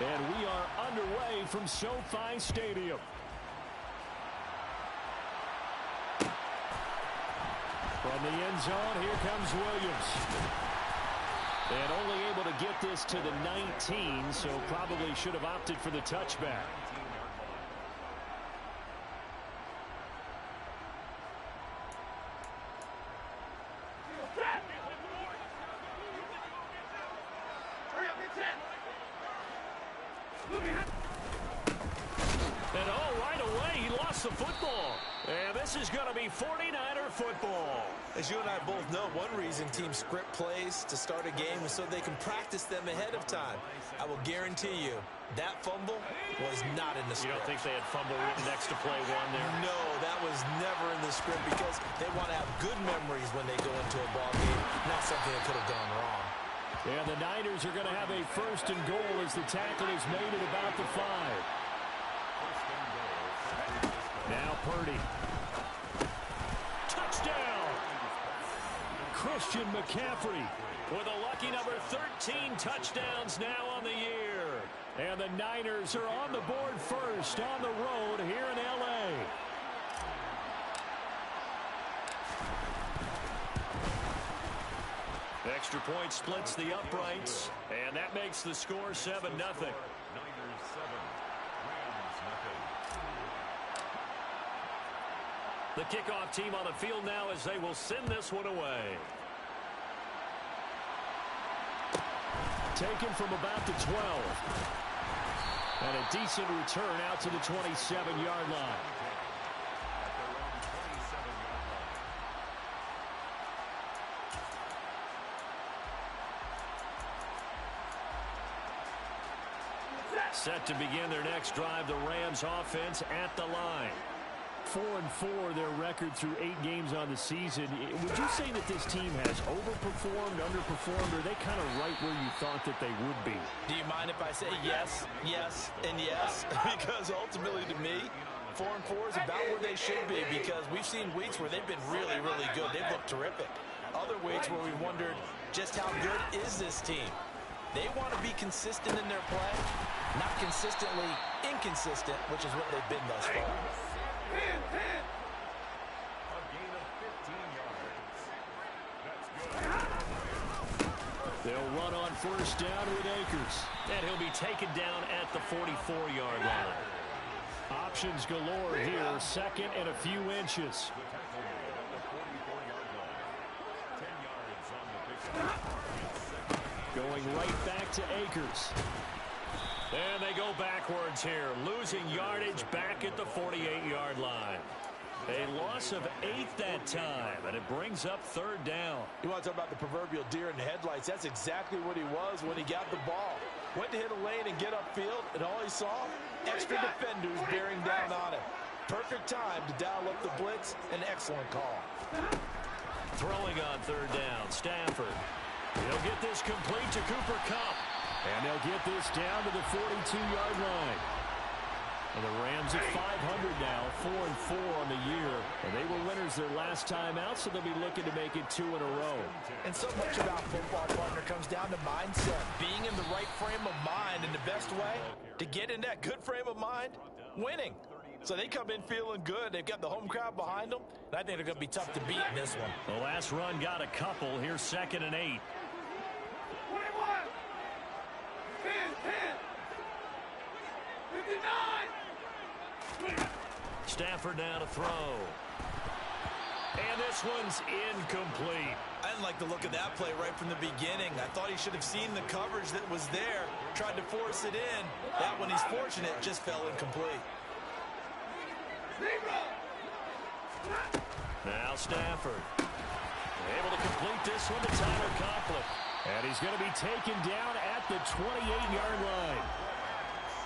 And we are underway from SoFi Stadium. From the end zone, here comes Williams. And only able to get this to the 19, so probably should have opted for the touchback. And right away, he lost the football. And this is going to be 49er football. As you and I both know, one reason teams script plays to start a game is so they can practice them ahead of time. I will guarantee you that fumble was not in the script. You don't think they had fumble written next to play one there? No, that was never in the script because they want to have good memories when they go into a ball game, not something that could have gone wrong. And the Niners are going to have a first and goal as the tackle is made at about the 5. Now Purdy. Touchdown! Christian McCaffrey with a lucky number 13 touchdowns now on the year. And the Niners are on the board first on the road here in L.A. Extra point splits the uprights, and that makes the score 7-0. Niners 7, Rams nothing. The kickoff team on the field now as they will send this one away. Taken from about the 12. And a decent return out to the 27-yard line. Set to begin their next drive, the Rams offense at the line. 4-4 their record through 8 games on the season. Would you say that this team has overperformed, underperformed, or are they kind of right where you thought that they would be? Do you mind if I say yes, yes, and yes? Because ultimately to me, 4-4 is about where they should be because we've seen weeks where they've been really, really good. They've looked terrific. Other weeks where we wondered just how good is this team. They want to be consistent in their play, not consistently inconsistent, which is what they've been thus far. A gain of 15 yards. That's good. They'll run on first down with Akers. And he'll be taken down at the 44-yard line. Options galore here, second and a few inches. The tackle at the 44-yard line. 10 yards on the pickup. Going right back to Akers. And they go backwards here, losing yardage back at the 48-yard line. A loss of 8 that time, and it brings up third down. You want to talk about the proverbial deer in the headlights? That's exactly what he was when he got the ball. Went to hit a lane and get upfield, and all he saw, extra defenders bearing down on him. Perfect time to dial up the blitz. An excellent call. Throwing on third down, Stafford. He'll get this complete to Cooper Kupp. And they'll get this down to the 42-yard line. And the Rams at 500 now, 4-4 on the year. And they were winners their last time out, so they'll be looking to make it 2 in a row. And so much about football, partner, comes down to mindset. Being in the right frame of mind, and the best way to get in that good frame of mind, winning. So they come in feeling good. They've got the home crowd behind them. And I think they're going to be tough to beat in this one. The last run got a couple. Here's 2nd and 8. 59. Stafford now to throw. And this one's incomplete. I didn't like the look of that play right from the beginning. I thought he should have seen the coverage that was there, tried to force it in. That one, he's fortunate, just fell incomplete. Now Stafford. Able to complete this one to Tyler Conklin. And he's going to be taken down at the 28-yard line.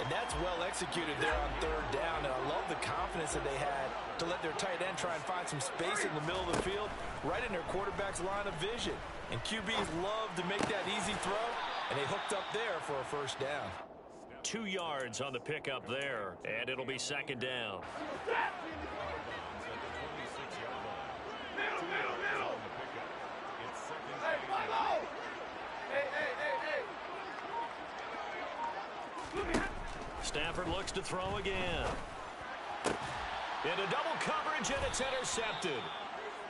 And that's well executed there on third down. And I love the confidence that they had to let their tight end try and find some space in the middle of the field, right in their quarterback's line of vision. And QBs love to make that easy throw, and they hooked up there for a first down. 2 yards on the pickup there, and it'll be 2nd down. Stafford looks to throw again. Into double coverage, and it's intercepted.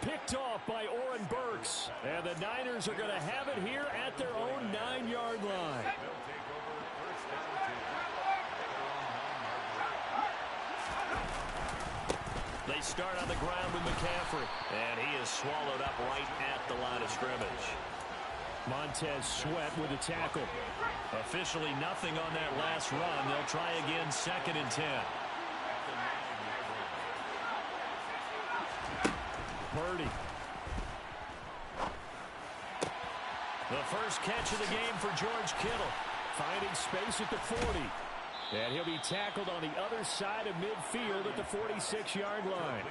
Picked off by Oren Burks. And the Niners are going to have it here at their own 9-yard line. They start on the ground with McCaffrey. And he is swallowed up right at the line of scrimmage. Montez Sweat with a tackle. Officially nothing on that last run. They'll try again, 2nd and 10. Purdy. The first catch of the game for George Kittle. Finding space at the 40. And he'll be tackled on the other side of midfield at the 46-yard line.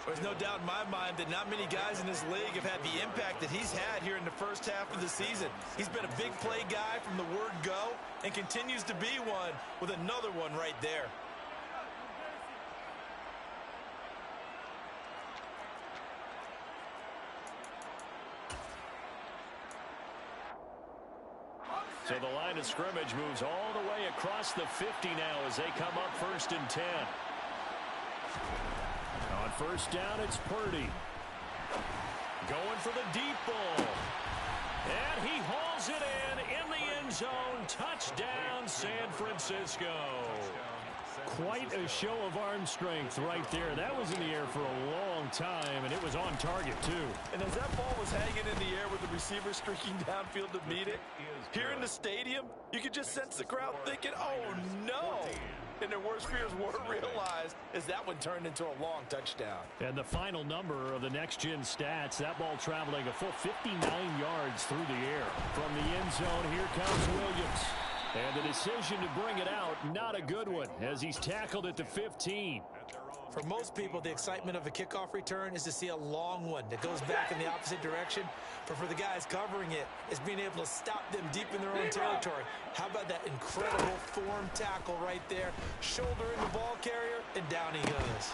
There's no doubt in my mind that not many guys in this league have had the impact that he's had here in the first half of the season. He's been a big play guy from the word go and continues to be one with another one right there. So the line of scrimmage moves all the way across the 50 now as they come up 1st and 10. On first down, it's Purdy. Going for the deep ball. And he hauls it in the end zone. Touchdown, San Francisco. Quite a show of arm strength right there. That was in the air for a long time, and it was on target, too. And as that ball was hanging in the air with the receiver streaking downfield to meet it, here in the stadium, you could just sense the crowd thinking, oh, no. And their worst fears were realized as that one turned into a long touchdown. And the final number of the next-gen stats, that ball traveling a full 59 yards through the air. From the end zone, here comes Williams. And the decision to bring it out, not a good one, as he's tackled at the 15. For most people, the excitement of a kickoff return is to see a long one that goes back in the opposite direction. But for the guys covering it, it's being able to stop them deep in their own territory. How about that incredible form tackle right there? Shoulder in the ball carrier, and down he goes.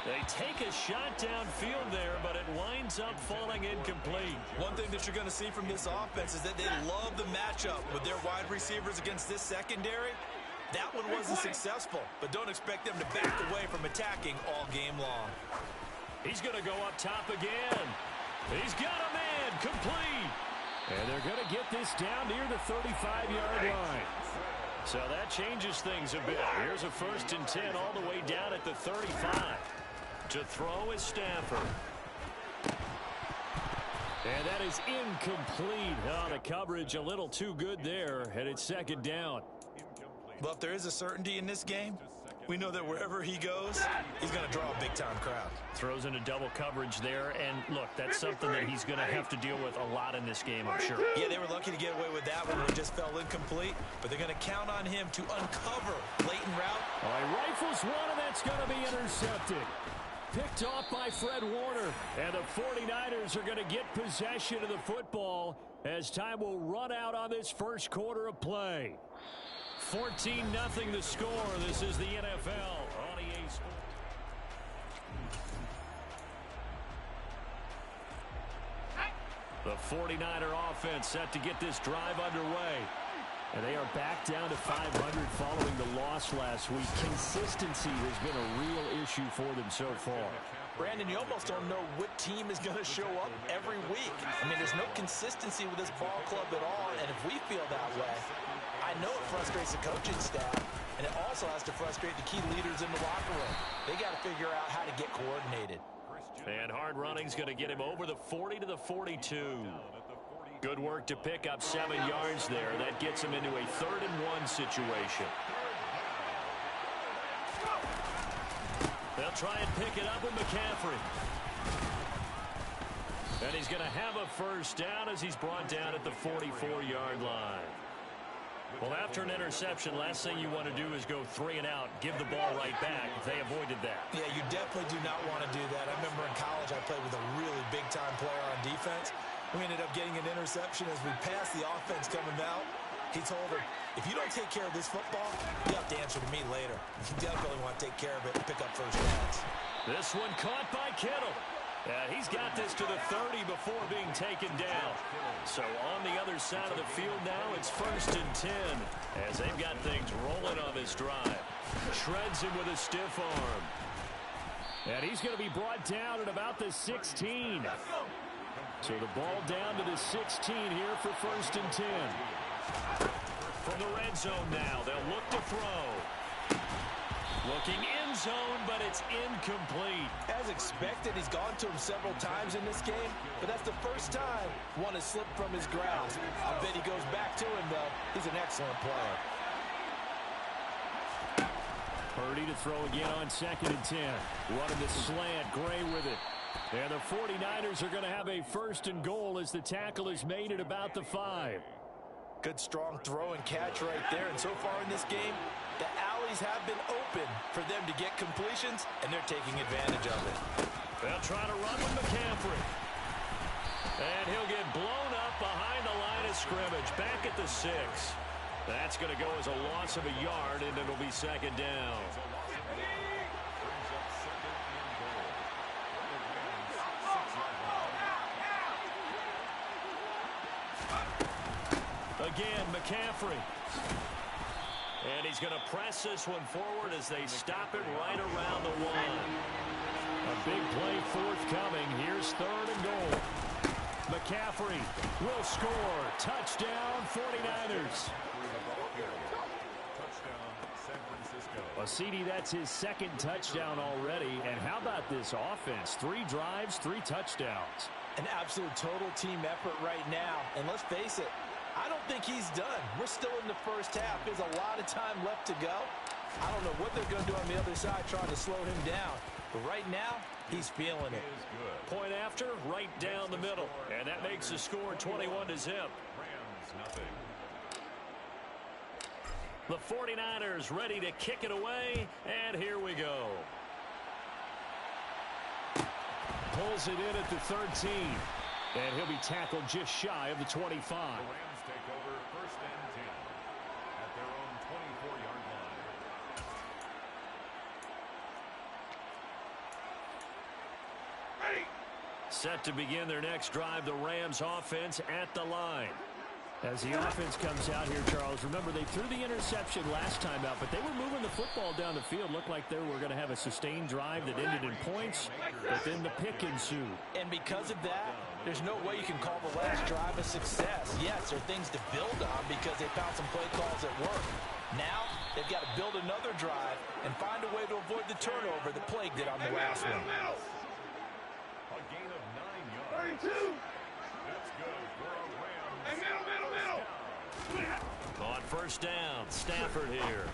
They take a shot downfield there, but it winds up falling incomplete. One thing that you're going to see from this offense is that they love the matchup with their wide receivers against this secondary. That one wasn't successful, but don't expect them to back away from attacking all game long. He's going to go up top again. He's got a man, complete. And they're going to get this down near the 35-yard line. So that changes things a bit. Here's a 1st and 10 all the way down at the 35. To throw is Stafford. And that is incomplete. Oh, the coverage a little too good there, and it's 2nd down. Well, if there is a certainty in this game, we know that wherever he goes, he's going to draw a big-time crowd. Throws into double coverage there, and look, that's something that he's going to have to deal with a lot in this game, I'm sure. Yeah, they were lucky to get away with that one when it just fell incomplete, but they're going to count on him to uncover blatant route. All right, rifles one, and that's going to be intercepted. Picked off by Fred Warner, and the 49ers are going to get possession of the football as time will run out on this first quarter of play. 14-0 the score. This is the NFL on EA Sports. The 49er offense set to get this drive underway. And they are back down to 500 following the loss last week. Consistency has been a real issue for them so far. Brandon, you almost don't know what team is going to show up every week. I mean, there's no consistency with this ball club at all, and if we feel that way, I know it frustrates the coaching staff, and it also has to frustrate the key leaders in the locker room. They got to figure out how to get coordinated. And hard running's going to get him over the 40 to the 42. Good work to pick up 7 yards there. That gets him into a 3rd and 1 situation. They'll try and pick it up with McCaffrey. And he's going to have a first down as he's brought down at the 44-yard line. Well, after an interception, last thing you want to do is go 3 and out, give the ball right back. They avoided that. Yeah, you definitely do not want to do that. I remember in college I played with a really big-time player on defense. We ended up getting an interception as we passed the offense coming out. He told her, if you don't take care of this football, you have to answer to me later. You definitely want to take care of it and pick up first downs. This one caught by Kittle. He's got this to the 30 before being taken down. So on the other side of the field now, it's 1st and 10 as they've got things rolling on this drive. Shreds him with a stiff arm. And he's going to be brought down at about the 16. So the ball down to the 16 here for 1st and 10. From the red zone now, they'll look to throw. Looking in zone, but it's incomplete. As expected, he's gone to him several times in this game, but that's the first time one has slipped from his grasp. I bet he goes back to him, though. He's an excellent player. Purdy to throw again on 2nd and 10. Running the slant, Gray with it. And the 49ers are going to have a 1st and goal as the tackle is made at about the 5. Good strong throw and catch right there. And so far in this game, the alleys have been open for them to get completions, and they're taking advantage of it. They'll try to run with McCaffrey. And he'll get blown up behind the line of scrimmage. Back at the 6. That's going to go as a loss of a yard, and it'll be 2nd down. Again, McCaffrey. And he's going to press this one forward as they stop it right around the 1. A big play forthcoming. Here's 3rd and goal. McCaffrey will score. Touchdown, 49ers. Well, CD, that's his 2nd touchdown already. And how about this offense? 3 drives, 3 touchdowns. An absolute total team effort right now. And let's face it, I don't think he's done. We're still in the first half. There's a lot of time left to go. I don't know what they're going to do on the other side trying to slow him down. But right now, he's feeling it. Point after, right down the middle. And that makes the score 21-0. The 49ers ready to kick it away. And here we go. Pulls it in at the 13. And he'll be tackled just shy of the 25. The Rams take over 1st and 10 at their own 24-yard line. Ready. Set to begin their next drive, the Rams offense at the line. As the offense comes out here, Charles, remember they threw the interception last time out, but they were moving the football down the field. Looked like they were going to have a sustained drive that ended in points, but then the pick ensued. And because of that, there's no way you can call the last drive a success. Yes, there are things to build on because they found some play calls that work. Now, they've got to build another drive and find a way to avoid the turnover that plagued it on the last one. A gain of 9 yards. 32. That's good for a Rams. Hey, middle. On 1st down, Stafford here.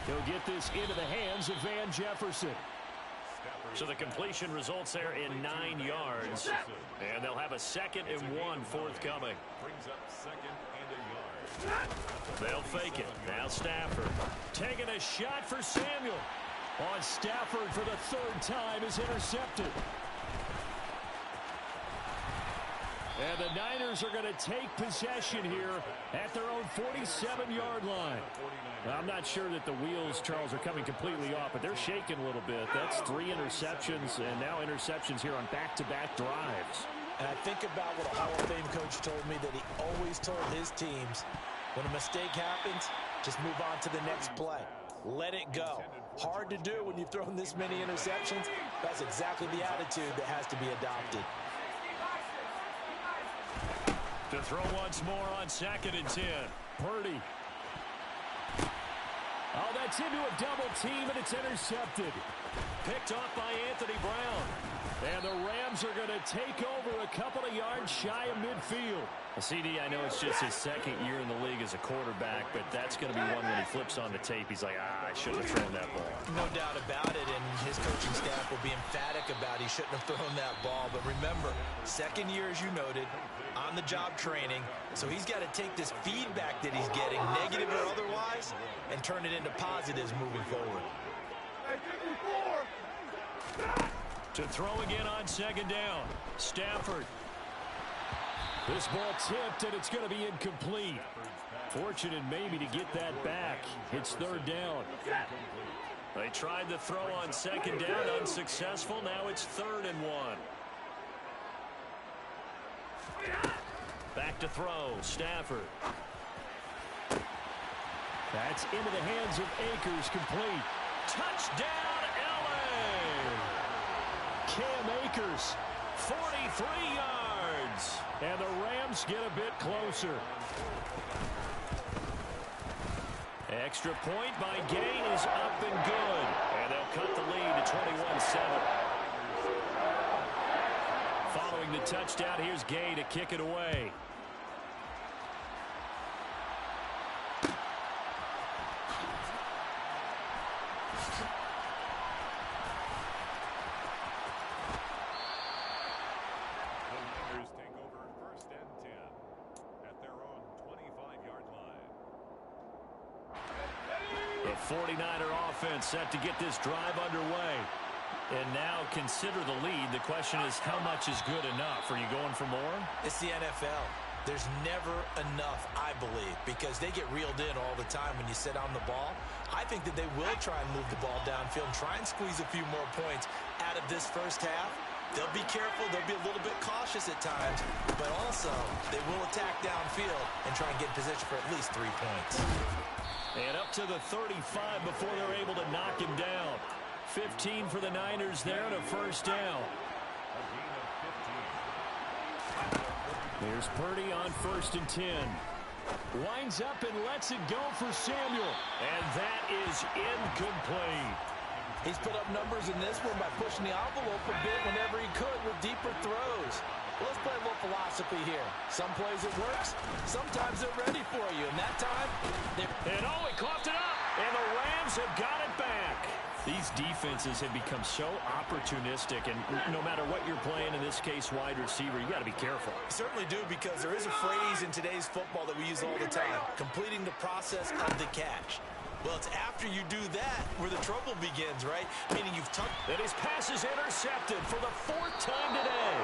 He'll get this into the hands of Van Jefferson. So the completion results there in 9 yards. And they'll have a 2nd and 1 forthcoming. Brings up 2nd and a yard. They'll fake it. Now Stafford taking a shot for Samuel. On Stafford for the 3rd time is intercepted. And the Niners are going to take possession here at their own 47-yard line. I'm not sure that the wheels, Charles, are coming completely off, but they're shaking a little bit. That's 3 interceptions, and now interceptions here on back-to-back drives. And I think about what a Hall of Fame coach told me, that he always told his teams, when a mistake happens, just move on to the next play. Let it go. Hard to do when you've thrown this many interceptions. That's exactly the attitude that has to be adopted. To throw once more on 2nd and 10. Purdy. Oh, that's into a double team, and it's intercepted. Picked off by Anthony Brown. And the Rams are going to take over a couple of yards shy of midfield. Well, CD, I know it's just his 2nd year in the league as a quarterback, but that's going to be one when he flips on the tape. He's like, I shouldn't have thrown that ball. No doubt about it, and his coaching staff will be emphatic about he shouldn't have thrown that ball. But remember, 2nd year, as you noted, on-the-job training, so he's got to take this feedback that he's getting, negative or otherwise, and turn it into positives moving forward. To throw again on 2nd down. Stafford. This ball tipped, and it's going to be incomplete. Fortunate maybe to get that back. It's 3rd down. They tried the throw on second down, unsuccessful. Now it's 3rd and 1. Back to throw, Stafford. That's into the hands of Akers, complete. Touchdown, L.A. Cam Akers, 43 yards. And the Rams get a bit closer. Extra point by Gain is up and good. And they'll cut the lead to 21-7. Following the touchdown, here's Gay to kick it away. The 49er offense set to get this drive underway. And now consider the lead. The question is, how much is good enough? Are you going for more? It's the NFL. There's never enough, I believe, because they get reeled in all the time when you sit on the ball. I think that they will try and move the ball downfield and try and squeeze a few more points out of this first half. They'll be careful. They'll be a little bit cautious at times, but also they will attack downfield and try and get in position for at least 3 points. And up to the 35 before they're able to knock him down. 15 for the Niners there and a first down. Here's Purdy on 1st and 10. Winds up and lets it go for Samuel. And that is incomplete. He's put up numbers in this one by pushing the envelope a bit whenever he could with deeper throws. Well, let's play a little philosophy here. Some plays it works. Sometimes they're ready for you. And that time, and oh, he coughed it up. And the Rams have got it back. These defenses have become so opportunistic, and no matter what you're playing, in this case, wide receiver, you got to be careful. Certainly do, because there is a phrase in today's football that we use all the time, completing the process of the catch. Well, it's after you do that where the trouble begins, right? Meaning you've tucked. And his pass is intercepted for the 4th time today.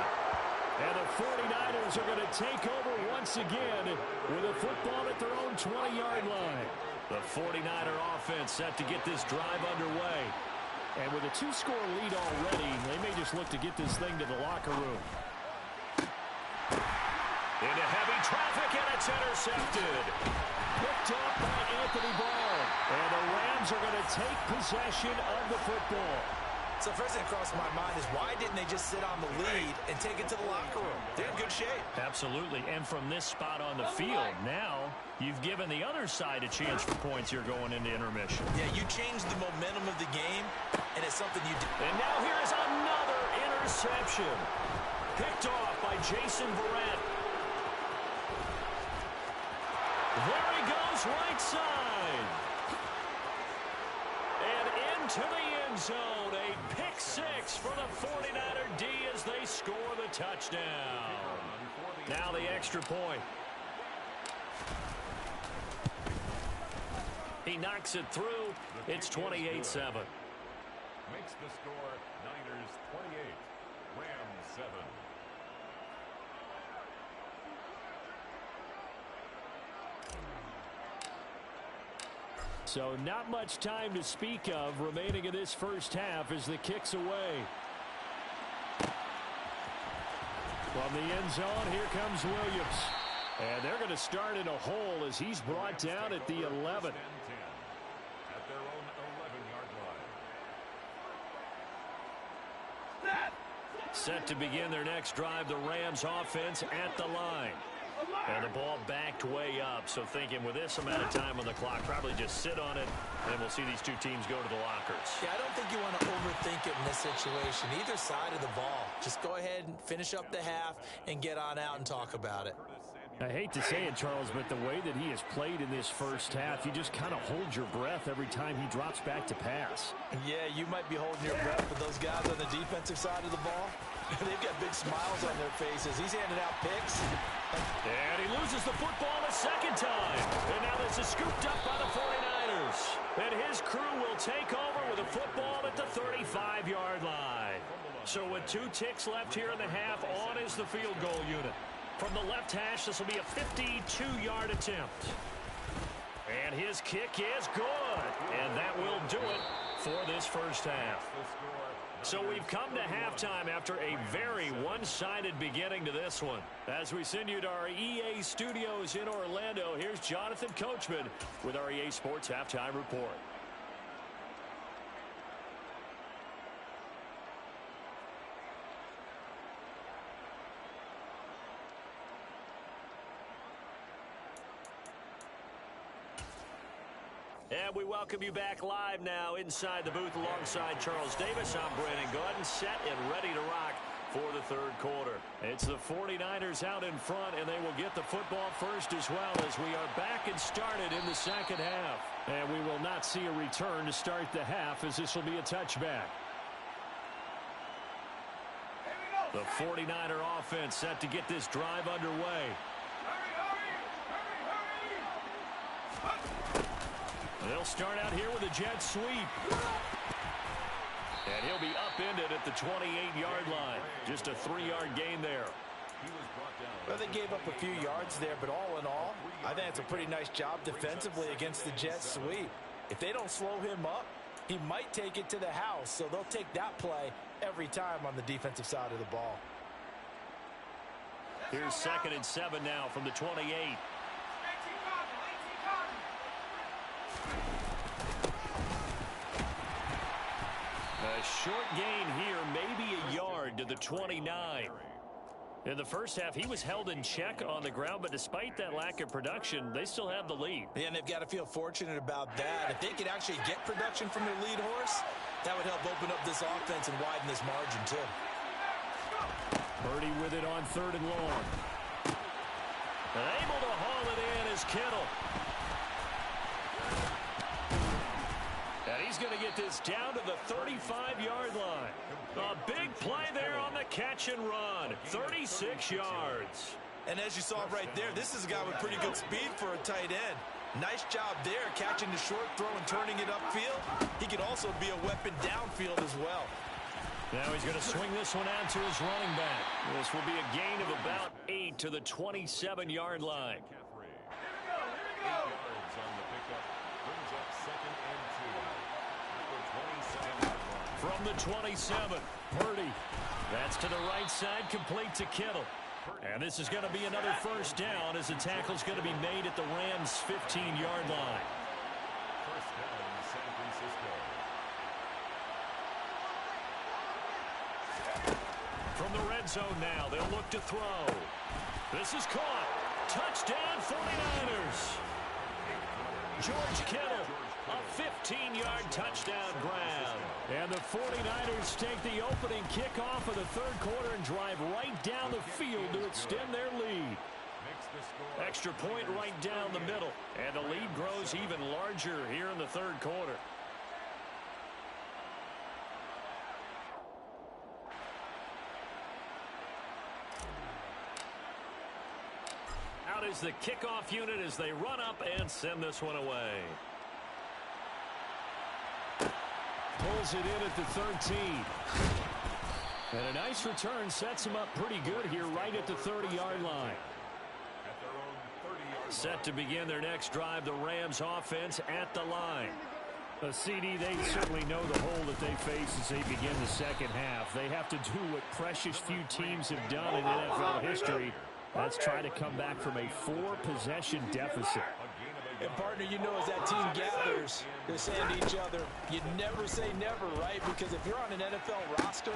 And the 49ers are going to take over once again with a football at their own 20-yard line. The 49er offense set to get this drive underway. And with a 2-score lead already, they may just look to get this thing to the locker room. Into heavy traffic, and it's intercepted. Picked off by Anthony Brown. And the Rams are going to take possession of the football. So first thing that crossed my mind is, why didn't they just sit on the lead and take it to the locker room? They're in good shape. Absolutely. And from this spot on the field, now you've given the other side a chance for points here going into intermission. Yeah, you changed the momentum of the game, and it's something you do. And now here is another interception. Picked off by Jason Verrett. There he goes, right side. And into the end zone. A pick 6 for the 49er D as they score the touchdown. Now the extra point. He knocks it through. It's 28-7. Makes the score Niners 28, Rams 7. So not much time to speak of remaining in this first half as the kick's away. From the end zone, here comes Williams. And they're going to start in a hole as he's brought down at the 11. At their own 11-yard line. Set to begin their next drive, the Rams offense at the line. And the ball backed way up, so thinking with this amount of time on the clock, probably just sit on it, and we'll see these two teams go to the lockers. Yeah, I don't think you want to overthink it in this situation. Either side of the ball. Just go ahead and finish up the half and get on out and talk about it. I hate to say it, Charles, but the way that he has played in this first half, you just kind of hold your breath every time he drops back to pass. Yeah, you might be holding your breath, but those guys on the defensive side of the ball, they've got big smiles on their faces. He's handing out picks. And he loses the football a second time. And now this is scooped up by the 49ers. And his crew will take over with a football at the 35-yard line. So with 2 ticks left here in the half, on is the field goal unit. From the left hash, this will be a 52-yard attempt. And his kick is good. And that will do it for this first half. So we've come to halftime after a very one-sided beginning to this one. As we send you to our EA studios in Orlando, here's Jonathan Coachman with our EA Sports Halftime Report. And we welcome you back live now inside the booth alongside Charles Davis. I'm Brandon Gaudin, set and ready to rock for the third quarter. It's the 49ers out in front, and they will get the football first as well as we are back and started in the second half. And we will not see a return to start the half, as this will be a touchback. The 49er offense set to get this drive underway. They'll start out here with a jet sweep. And he'll be upended at the 28-yard line. Just a 3-yard gain there. Well, they gave up a few yards there, but all in all, I think it's a pretty nice job defensively against the jet sweep. If they don't slow him up, he might take it to the house, so they'll take that play every time on the defensive side of the ball. Here's 2nd and 7 now from the 28. A short gain here, maybe a yard to the 29. In the first half, he was held in check on the ground, but despite that lack of production, they still have the lead. Yeah, and they've got to feel fortunate about that. If they could actually get production from their lead horse, that would help open up this offense and widen this margin, too. Purdy with it on 3rd and long. And able to haul it in is Kittle. And he's going to get this down to the 35-yard line. A big play there on the catch and run. 36 yards. And as you saw right there, this is a guy with pretty good speed for a tight end. Nice job there, catching the short throw and turning it upfield. He can also be a weapon downfield as well. Now he's going to swing this one out to his running back. This will be a gain of about 8 to the 27-yard line. From the 27, Purdy. That's to the right side, complete to Kittle. And this is going to be another first down as the tackle's going to be made at the Rams' 15-yard line. First down, San Francisco. From the red zone now, they'll look to throw. This is caught. Touchdown, 49ers. George Kittle, a 15-yard touchdown grab. And the 49ers take the opening kickoff of the third quarter and drive right down the field to extend their lead. Extra point right down the middle. And the lead grows even larger here in the third quarter. Out is the kickoff unit as they run up and send this one away. Pulls it in at the 13. And a nice return sets him up pretty good here right at the 30-yard line. Set to begin their next drive, the Rams offense at the line. A CD, they certainly know the hole that they face as they begin the second half. They have to do what precious few teams have done in NFL history. That's try to come back from a 4-possession deficit. And, partner, you know as that team gathers, they're saying to each other, you never say never, right? Because if you're on an NFL roster.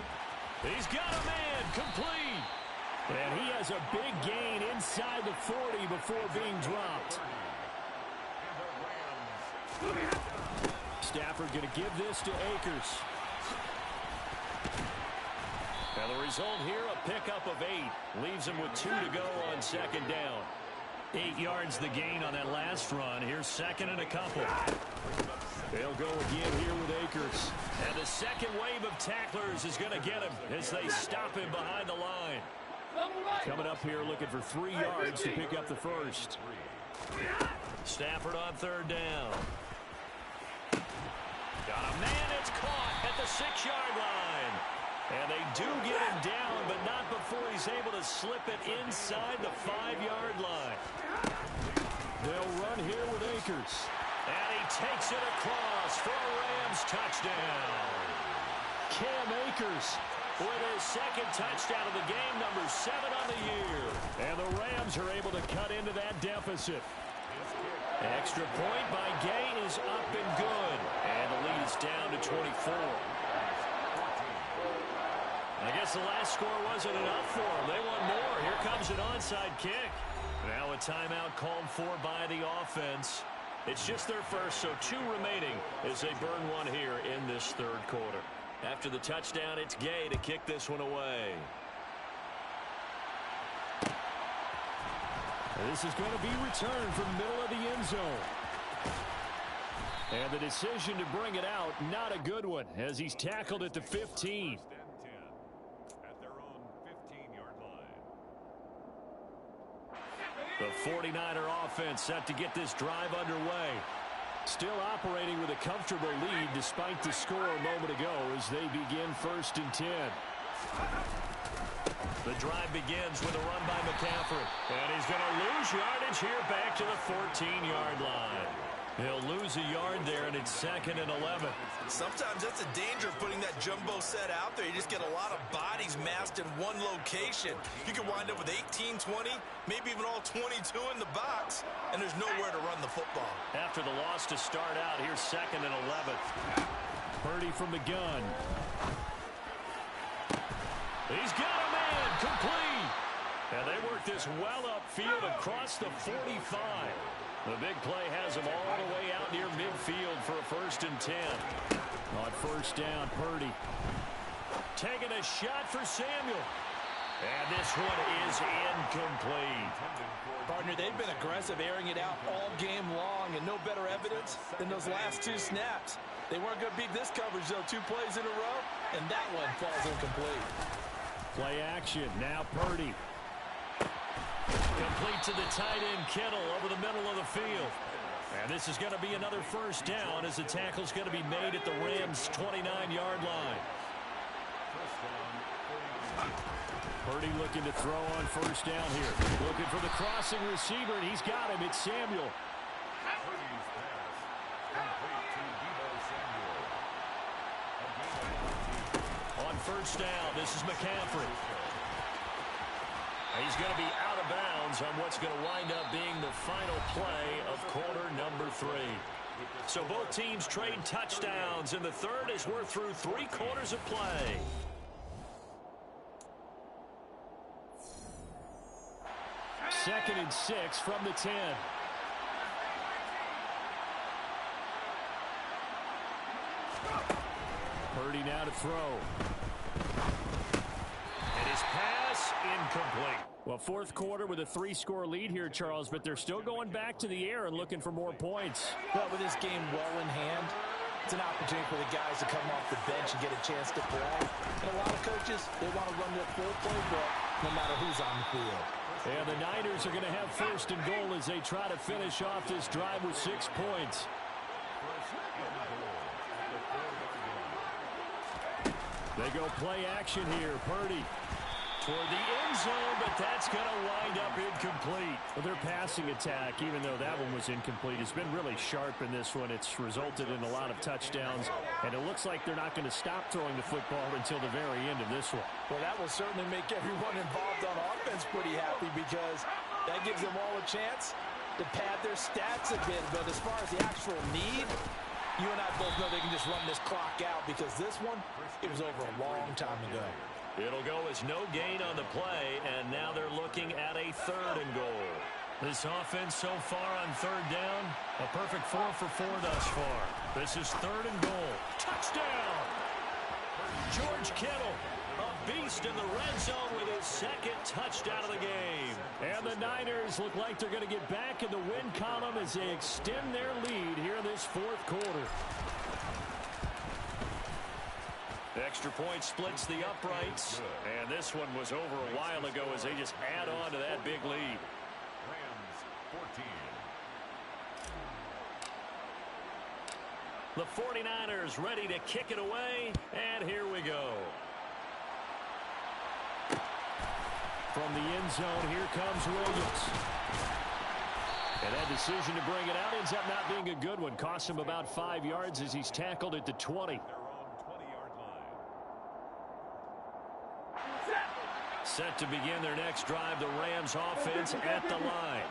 He's got a man complete. And he has a big gain inside the 40 before being dropped. Stafford going to give this to Akers. And the result here, a pickup of 8. Leaves him with 2 to go on second down. 8 yards the gain on that last run. Here's second and a couple. They'll go again here with Akers. And the second wave of tacklers is going to get him as they stop him behind the line. Coming up here looking for 3 yards to pick up the first. Stafford on third down. Got a man, it's caught at the 6-yard line. And they do get him down, but not before he's able to slip it inside the 5-yard line. They'll run here with Akers. And he takes it across for a Rams touchdown. Cam Akers with his second touchdown of the game, number 7 on the year. And the Rams are able to cut into that deficit. Extra point by Gay is up and good. And the lead's down to 24. I guess the last score wasn't enough for them. They want more. Here comes an onside kick. Now a timeout called for by the offense. It's just their first, so 2 remaining as they burn one here in this third quarter. After the touchdown, it's Gay to kick this one away. This is going to be returned from the middle of the end zone. And the decision to bring it out, not a good one, as he's tackled at the 15. At their own 15-yard line. The 49er offense set to get this drive underway. Still operating with a comfortable lead despite the score a moment ago as they begin 1st and 10. The drive begins with a run by McCaffrey. And he's going to lose yardage here back to the 14-yard line. He'll lose a yard there, and it's 2nd and 11. Sometimes that's the danger of putting that jumbo set out there. You just get a lot of bodies massed in one location. You can wind up with 18, 20, maybe even all 22 in the box, and there's nowhere to run the football. After the loss to start out, here's 2nd and 11. Purdy from the gun. He's got a man complete. And they work this well upfield across the 45. The big play has him all the way out near midfield for a 1st and 10. On 1st down, Purdy taking a shot for Samuel. And this one is incomplete. Partner, they've been aggressive, airing it out all game long, and no better evidence than those last 2 snaps. They weren't going to beat this coverage, though, 2 plays in a row, and that one falls incomplete. Play action. Now Purdy. Complete to the tight end, Kittle, over the middle of the field. And this is going to be another 1st down as the tackle's going to be made at the Rams' 29-yard line. Purdy looking to throw on 1st down here. Looking for the crossing receiver, and he's got him. It's Samuel. Purdy's pass complete to Deebo Samuel. On 1st down, this is McCaffrey. He's going to be out of bounds on what's going to wind up being the final play of quarter number 3. So both teams trade touchdowns in the third as we're through 3 quarters of play. Second and 6 from the 10. Purdy now to throw. And his pass incomplete. Well, 4th quarter with a 3-score lead here, Charles, but they're still going back to the air and looking for more points. Well, with this game well in hand, it's an opportunity for the guys to come off the bench and get a chance to play. And a lot of coaches, they want to run their full playbook no matter who's on the field. And the Niners are going to have 1st and goal as they try to finish off this drive with 6 points. They go play action here. Purdy toward the end zone, but that's going to wind up incomplete. Well, their passing attack, even though that one was incomplete, has been really sharp in this one. It's resulted in a lot of touchdowns, and it looks like they're not going to stop throwing the football until the very end of this one. Well, that will certainly make everyone involved on offense pretty happy because that gives them all a chance to pad their stats a bit. But as far as the actual need, you and I both know they can just run this clock out because this one, it was over a long time ago. It'll go as no gain on the play, and now they're looking at a 3rd and goal. This offense so far on 3rd down, a perfect 4 for 4 thus far. This is 3rd and goal. Touchdown! George Kittle, a beast in the red zone with his 2nd touchdown of the game. And the Niners look like they're going to get back in the win column as they extend their lead here in this 4th quarter. Extra point splits the uprights, and this one was over a while ago as they just add on to that big lead. Rams 14. The 49ers ready to kick it away, and here we go. From the end zone, here comes Williams. And that decision to bring it out ends up not being a good one. Cost him about 5 yards as he's tackled at the 20. Set to begin their next drive, the Rams offense at the line.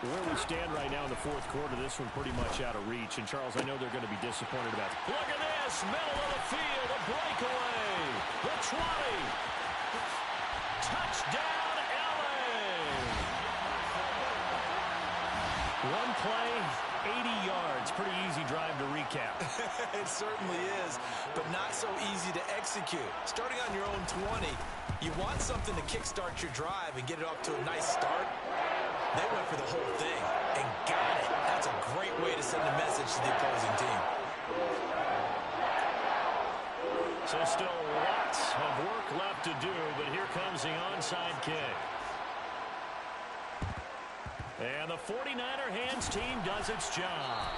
Where we stand right now in the fourth quarter, this one pretty much out of reach. And, Charles, I know they're going to be disappointed about it. Look at this, middle of the field, a breakaway. The 20. Touchdown, LA. One play, 80 yards. Pretty easy drive to recap. It certainly is, but not so easy to execute. Starting on your own 20, you want something to kickstart your drive and get it off to a nice start. They went for the whole thing and got it. That's a great way to send a message to the opposing team. So still lots of work left to do, but here comes the onside kick. And the 49er hands team does its job.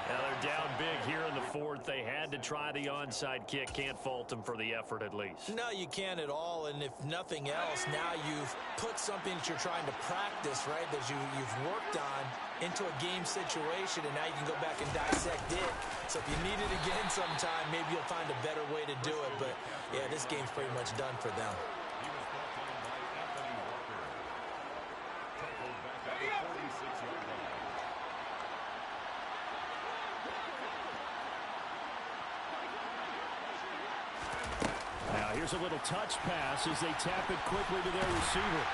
Now they're down big here in the fourth. They had to try the onside kick. Can't fault them for the effort at least. No, you can't at all. And if nothing else, now you've put something that you're trying to practice, right, that you've worked on into a game situation, and now you can go back and dissect it. So if you need it again sometime, maybe you'll find a better way to do it. But, yeah, this game's pretty much done for them. Here's a little touch pass as they tap it quickly to their receiver.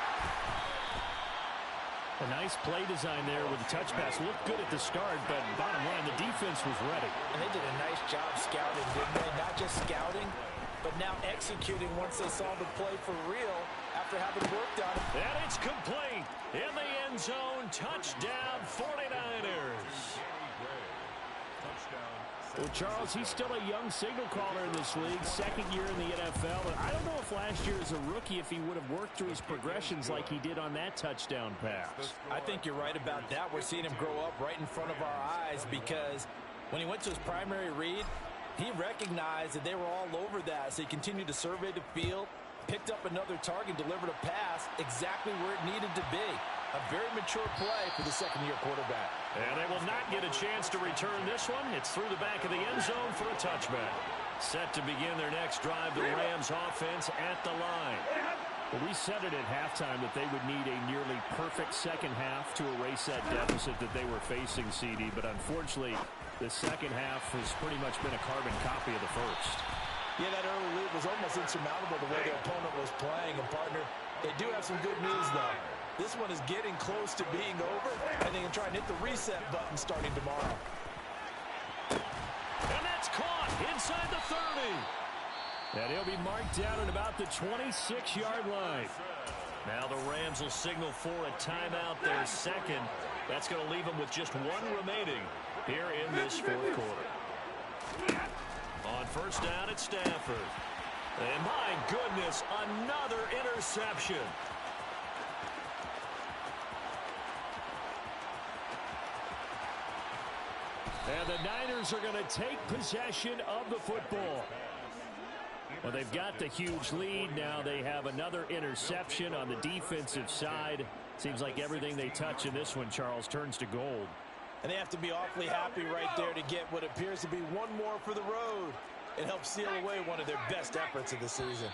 A nice play design there with the touch pass. Looked good at the start, but bottom line, the defense was ready. And they did a nice job scouting, didn't they? Not just scouting, but now executing once they saw the play for real after having worked on it. And it's complete. In the end zone, touchdown 49ers. Well, Charles, he's still a young signal caller in this league, second year in the NFL. I don't know if last year as a rookie, if he would have worked through his progressions like he did on that touchdown pass. I think you're right about that. We're seeing him grow up right in front of our eyes because when he went to his primary read, he recognized that they were all over that. So he continued to survey the field, picked up another target, delivered a pass exactly where it needed to be. A very mature play for the second-year quarterback. And they will not get a chance to return this one. It's through the back of the end zone for a touchback. Set to begin their next drive, the Rams offense at the line. Well, we said it at halftime that they would need a nearly perfect second half to erase that deficit that they were facing, CD. But unfortunately, the second half has pretty much been a carbon copy of the first. Yeah, that early lead was almost insurmountable the way the opponent was playing. And, partner, they do have some good news, though. This one is getting close to being over, and they can try and hit the reset button starting tomorrow. And that's caught inside the 30. And he'll be marked down at about the 26-yard line. Now the Rams will signal for a timeout, their second. That's going to leave them with just one remaining here in this fourth quarter. On first down, it's Stafford. And my goodness, another interception. And the Niners are going to take possession of the football. Well, they've got the huge lead. Now they have another interception on the defensive side. Seems like everything they touch in this one, Charles, turns to gold. And they have to be awfully happy right there to get what appears to be one more for the road. It helps seal away one of their best efforts of the season.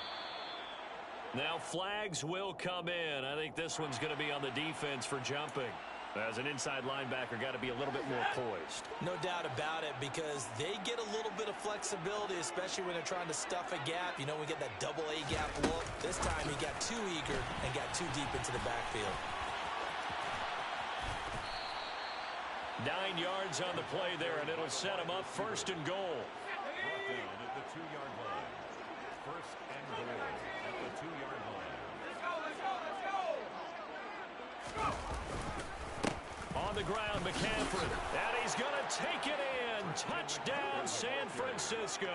Now flags will come in. I think this one's going to be on the defense for jumping. As an inside linebacker, got to be a little bit more poised. No doubt about it, because they get a little bit of flexibility, especially when they're trying to stuff a gap. You know, we get that double A gap look. This time he got too eager and got too deep into the backfield. 9 yards on the play there, and it'll set him up first and goal. Brought down at the 2-yard line. First and goal at the 2-yard line. Let's go! On the ground, McCaffrey. And he's going to take it in. Touchdown, San Francisco.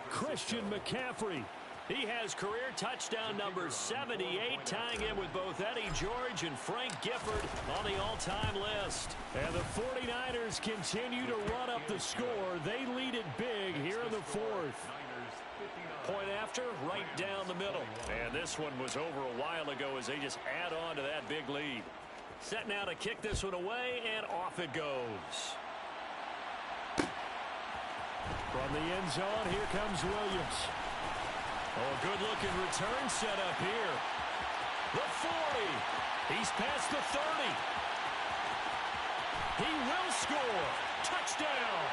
Christian McCaffrey. He has career touchdown number 78, tying in with both Eddie George and Frank Gifford on the all-time list. And the 49ers continue to run up the score. They lead it big here in the fourth. Point after, right down the middle. And this one was over a while ago as they just add on to that big lead. Set now to kick this one away, and off it goes. From the end zone, here comes Williams. Oh, good-looking return set up here. The 40. He's past the 30. He will score. Touchdown.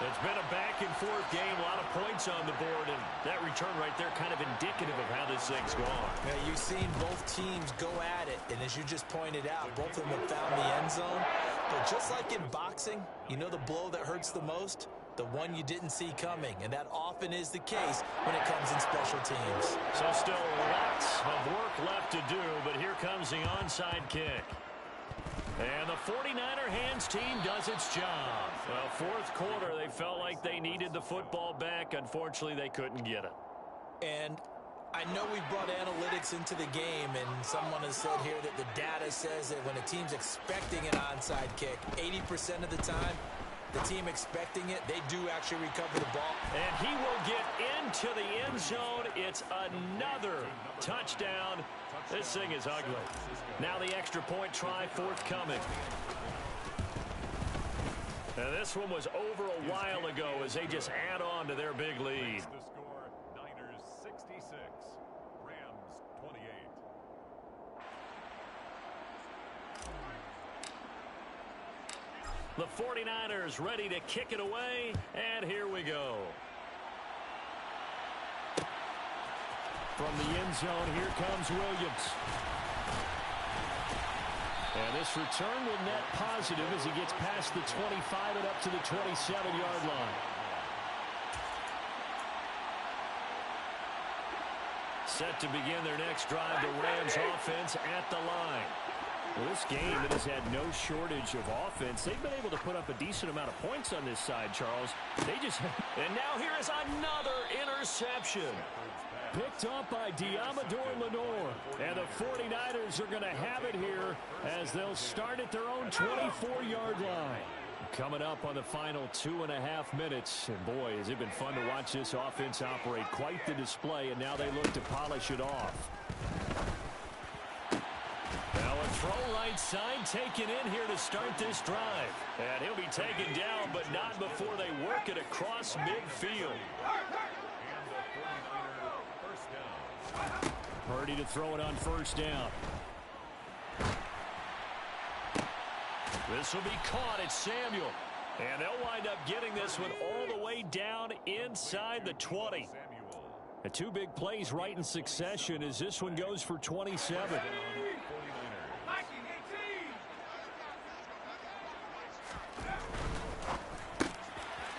It's been a back-and-forth game, a lot of points on the board, and that return right there kind of indicative of how this thing's gone. Yeah, you've seen both teams go at it, and as you just pointed out, both of them have found the end zone. But just like in boxing, you know the blow that hurts the most? The one you didn't see coming, and that often is the case when it comes in special teams. So still lots of work left to do, but here comes the onside kick. And the 49er hands team does its job. Well, fourth quarter, they felt like they needed the football back. Unfortunately, they couldn't get it. And I know we brought analytics into the game, and someone has said here that the data says that when a team's expecting an onside kick, 80% of the time, the team expecting it, they do actually recover the ball. And he will get into the end zone. It's another touchdown. This thing is ugly. Now the extra point try forthcoming. Now this one was over a while ago as they just add on to their big lead. The score, Niners 66, Rams 28. The 49ers ready to kick it away, and here we go. From the end zone, here comes Williams. And this return will net positive as he gets past the 25 and up to the 27-yard line. Set to begin their next drive, the Rams offense at the line. Well, this game, it has had no shortage of offense. They've been able to put up a decent amount of points on this side, Charles. And now here is another interception. Picked up by Diamador Lenore. And the 49ers are going to have it here as they'll start at their own 24-yard line. Coming up on the final 2.5 minutes. And boy, has it been fun to watch this offense operate. Quite the display, and now they look to polish it off. Now a throw right side taken in here to start this drive. And he'll be taken down, but not before they work it across midfield. Purdy to throw it on first down. This will be caught at Samuel. And they'll wind up getting this one all the way down inside the 20. And two big plays right in succession as this one goes for 27.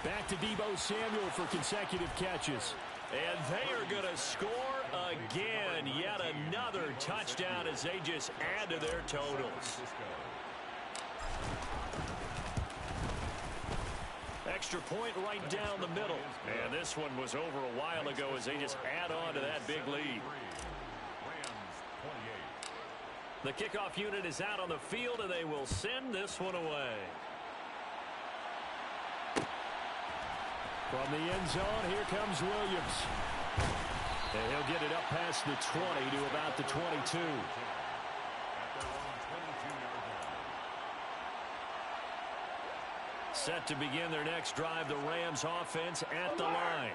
Back to Deebo Samuel for consecutive catches. And they are going to score again. Yet another touchdown as they just add to their totals. Extra point right down the middle. And this one was over a while ago as they just add on to that big lead. The kickoff unit is out on the field, and they will send this one away. From the end zone, here comes Williams. And he'll get it up past the 20 to about the 22. Set to begin their next drive, the Rams offense at the line.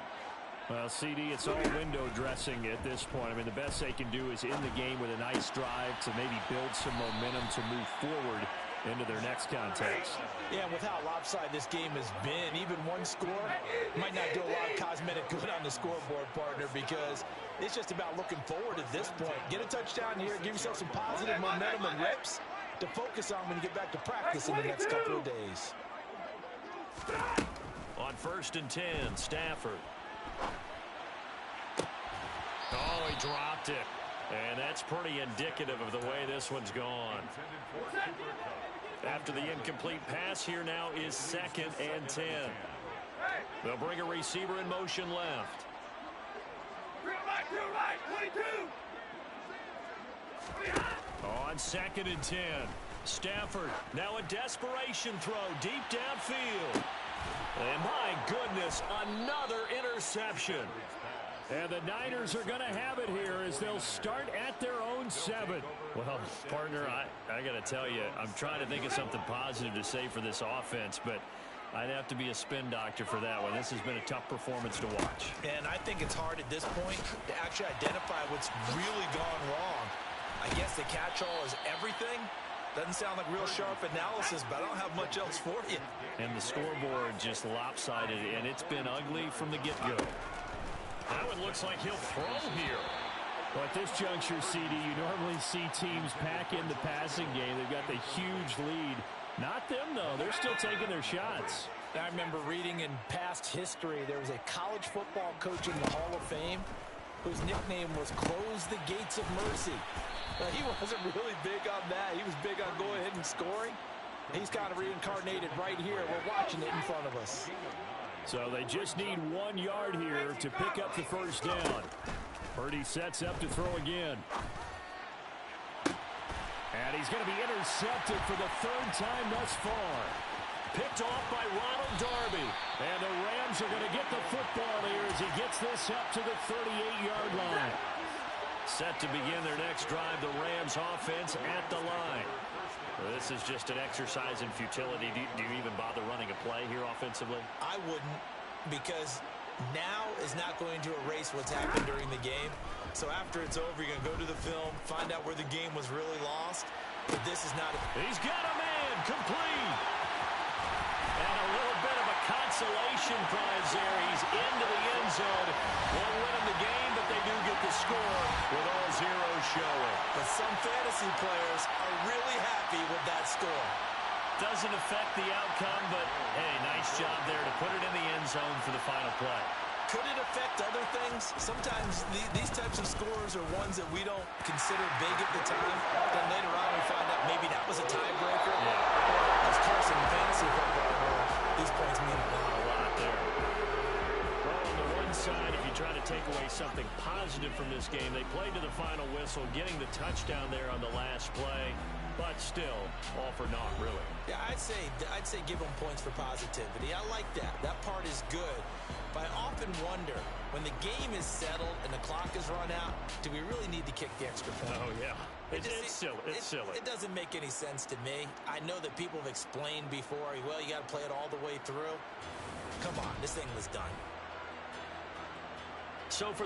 Well, CD, it's all window dressing at this point. I mean, the best they can do is end the game with a nice drive to maybe build some momentum to move forward into their next contest. Yeah, and with how lopsided this game has been, even one score might not do a lot of cosmetic good on the scoreboard, partner, because it's just about looking forward at this point. Get a touchdown here, give yourself some positive momentum and reps to focus on when you get back to practice in the next couple of days. On 1st and 10, Stafford. Oh, he dropped it. And that's pretty indicative of the way this one's gone. After the incomplete pass, here now is 2nd and 10. They'll bring a receiver in motion left. On 2nd and 10. Stafford, now a desperation throw deep downfield. And my goodness, another interception. And the Niners are going to have it here as they'll start at their own 7. Well, partner, I got to tell you, I'm trying to think of something positive to say for this offense, but I'd have to be a spin doctor for that one. This has been a tough performance to watch. And I think it's hard at this point to actually identify what's really gone wrong. I guess the catch-all is everything. Doesn't sound like real sharp analysis, but I don't have much else for you. And the scoreboard just lopsided, and it's been ugly from the get-go. Now it looks like he'll throw here. Well, at this juncture, CD, you normally see teams pack in the passing game. They've got the huge lead. Not them, though. They're still taking their shots. I remember reading in past history, there was a college football coach in the Hall of Fame whose nickname was Close the Gates of Mercy. Now, he wasn't really big on that. He was big on going ahead and scoring. He's kind of reincarnated right here. We're watching it in front of us. So they just need 1 yard here to pick up the first down. Purdy sets up to throw again. And he's going to be intercepted for the 3rd time thus far. Picked off by Ronald Darby. And the Rams are going to get the football here as he gets this up to the 38-yard line. Set to begin their next drive, the Rams offense at the line. Well, this is just an exercise in futility. Do you even bother running a play here offensively? I wouldn't, because now is not going to erase what's happened during the game. So after it's over, you're going to go to the film, find out where the game was really lost. But this is not He's got a man, complete. And a little bit of a consolation prize there. He's into the end zone. Won't win him the game, but they do get the score with all zeros showing. But some fantasy players are really happy with that score. Doesn't affect the outcome, but, hey, nice job there to put it in the end zone for the final play. Could it affect other things? Sometimes these types of scores are ones that we don't consider big at the time. Then later on we find out maybe that was a tiebreaker. Yeah. Of course, in fantasy football, these points mean a lot there. Well, on the one side, if you try to take away something positive from this game, they played to the final whistle, getting the touchdown there on the last play. But still, all for naught, really. Yeah, I'd say give them points for positivity. I like that. That part is good. But I often wonder, when the game is settled and the clock is run out, do we really need to kick the extra point? Oh, yeah. It's silly. It's silly. It doesn't make any sense to me. I know that people have explained before, well, you got to play it all the way through. Come on, this thing was done. So for the